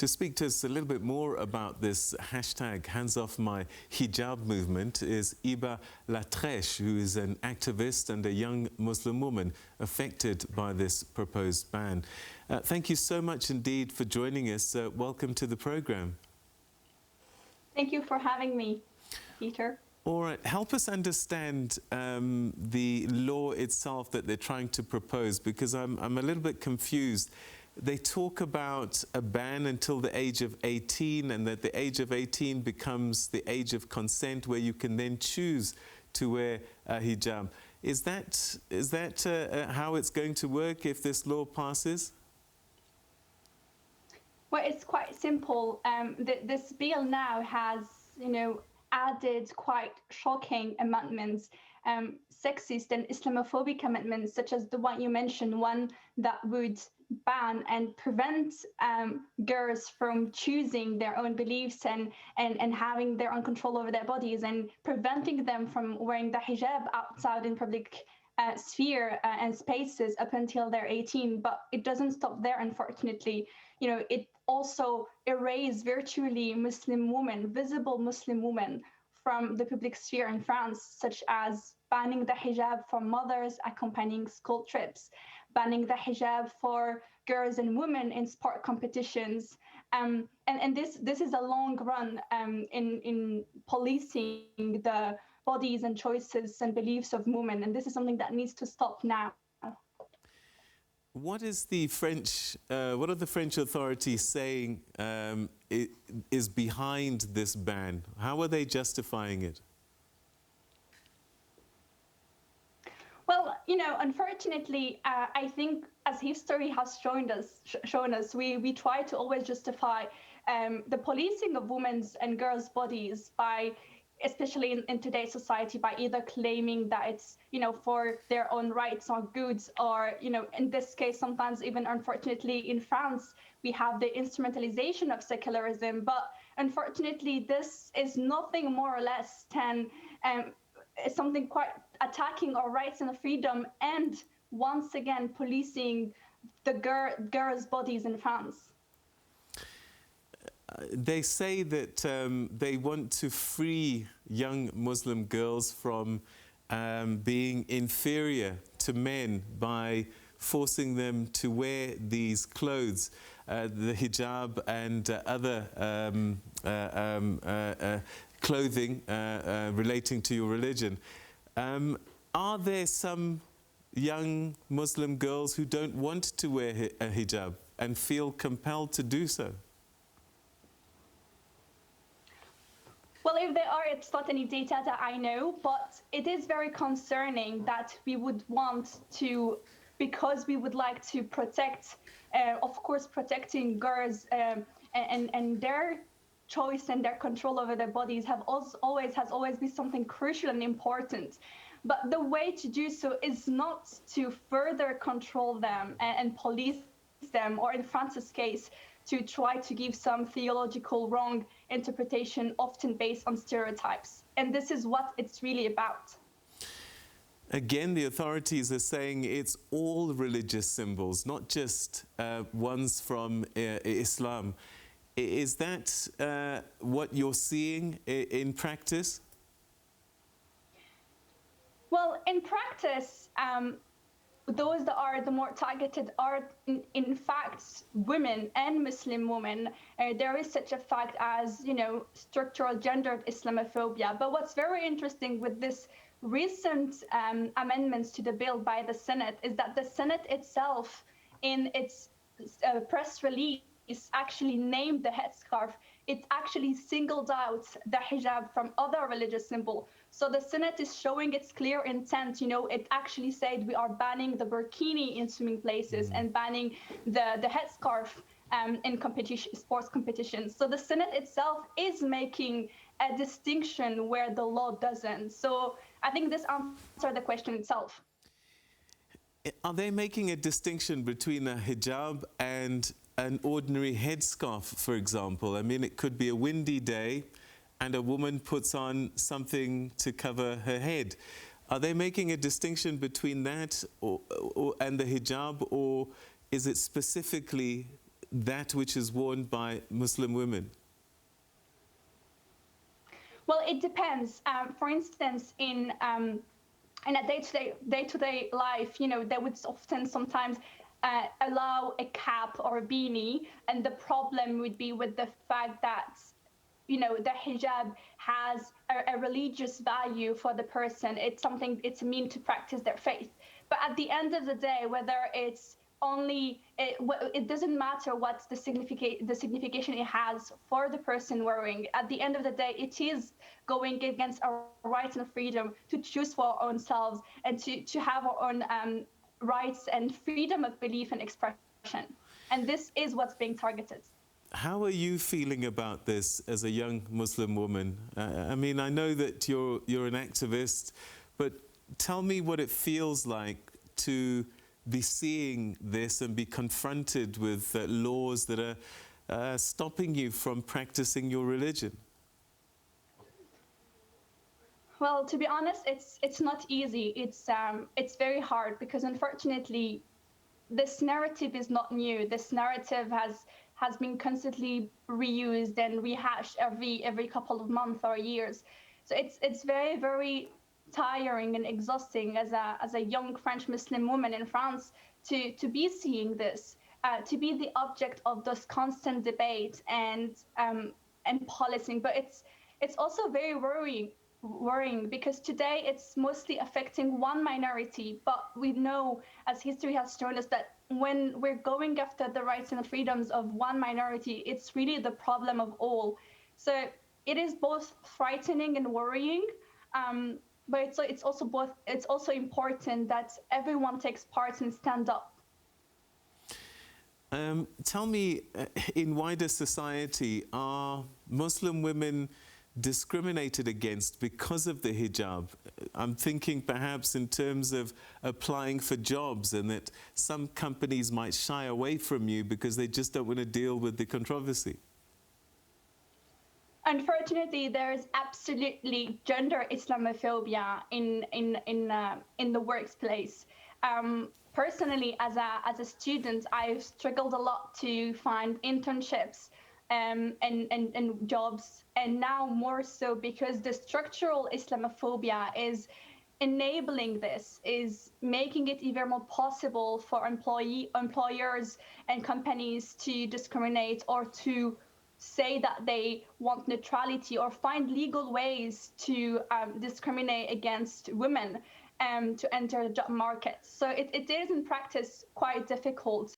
To speak to us a little bit more about this hashtag Hands Off My Hijab movement is Iba Latresh, who is an activist and a young Muslim woman affected by this proposed ban. Thank you so much indeed for joining us. Welcome to the program. Thank you for having me, Peter. All right, help us understand the law itself that they're trying to propose, because I'm a little bit confused. They talk about a ban until the age of 18, and that the age of 18 becomes the age of consent where you can then choose to wear a hijab. Is that how it's going to work if this law passes? Well, it's quite simple. This bill now has, added quite shocking amendments, sexist and Islamophobic amendments, such as the one you mentioned, one that would ban and prevent girls from choosing their own beliefs and having their own control over their bodies, and preventing them from wearing the hijab outside in public sphere and spaces up until they're 18. But it doesn't stop there, unfortunately. It also erased virtually Muslim women, visible Muslim women, from the public sphere in France, such as banning the hijab for mothers accompanying school trips, banning the hijab for girls and women in sport competitions. And this is a long run in policing the bodies and choices and beliefs of women. And this is something that needs to stop now. What are the French authorities saying is behind this ban? How are they justifying it? Well, unfortunately, I think as history has shown us, we try to always justify the policing of women's and girls' bodies by, especially in today's society, by either claiming that it's, for their own rights or goods, or, in this case, sometimes even, unfortunately, in France, we have the instrumentalization of secularism. But unfortunately, this is nothing more or less than something quite attacking our rights and freedom, and once again policing the girls' bodies in France. They say that they want to free young Muslim girls from being inferior to men by forcing them to wear these clothes, the hijab and other clothing relating to your religion. Are there some young Muslim girls who don't want to wear a hijab and feel compelled to do so? Well, if there are, it's not any data that I know, but it is very concerning that we would want to, because we would like to protect, of course, protecting girls and their choice and their control over their bodies has always been something crucial and important. But the way to do so is not to further control them and police them, or in France's case, to try to give some theological wrong interpretation, often based on stereotypes. And this is what it's really about. Again, the authorities are saying it's all religious symbols, not just ones from Islam. Is that what you're seeing in practice? Well, in practice, those that are the more targeted are, in fact, women and Muslim women. There is such a fact as, structural gendered Islamophobia. But what's very interesting with this recent amendments to the bill by the Senate is that the Senate itself, in its press release, actually named the headscarf. It actually singled out the hijab from other religious symbols. So the Senate is showing its clear intent. It actually said we are banning the burkini in swimming places and banning the headscarf in sports competitions. So the Senate itself is making a distinction where the law doesn't. So I think this answers the question itself. Are they making a distinction between a hijab and an ordinary headscarf, for example? I mean, it could be a windy day and a woman puts on something to cover her head. Are they making a distinction between that and the hijab, or is it specifically that which is worn by Muslim women? Well, it depends. For instance, in a day-to-day life, they would often sometimes allow a cap or a beanie, and the problem would be with the fact that the hijab has a religious value for the person. It's a mean to practice their faith. But at the end of the day, whether it's it doesn't matter what's the signification it has for the person wearing. At the end of the day, it is going against our rights and freedom to choose for our own selves and to have our own rights and freedom of belief and expression. And this is what's being targeted. How are you feeling about this as a young Muslim woman? I mean, I know that you're an activist, but tell me what it feels like to be seeing this and be confronted with laws that are stopping you from practicing your religion. Well, to be honest, it's not easy. It's very hard because unfortunately, this narrative is not new. This narrative has been constantly reused and rehashed every couple of months or years. So it's very, very tiring and exhausting as a young French Muslim woman in France to be seeing this, to be the object of this constant debate and policing. But it's also very worrying because today it's mostly affecting one minority, but we know, as history has shown us, that when we're going after the rights and the freedoms of one minority, it's really the problem of all. So it is both frightening and worrying, but it's also important that everyone takes part and stand up. Tell me, in wider society, are Muslim women discriminated against because of the hijab? I'm thinking perhaps in terms of applying for jobs, and that some companies might shy away from you because they just don't want to deal with the controversy. Unfortunately, there is absolutely gender Islamophobia in the workplace. Personally, as a student, I've struggled a lot to find internships and jobs, and now more so because the structural Islamophobia is enabling this, is making it even more possible for employers and companies to discriminate or to say that they want neutrality or find legal ways to discriminate against women to enter the job market. So it is in practice quite difficult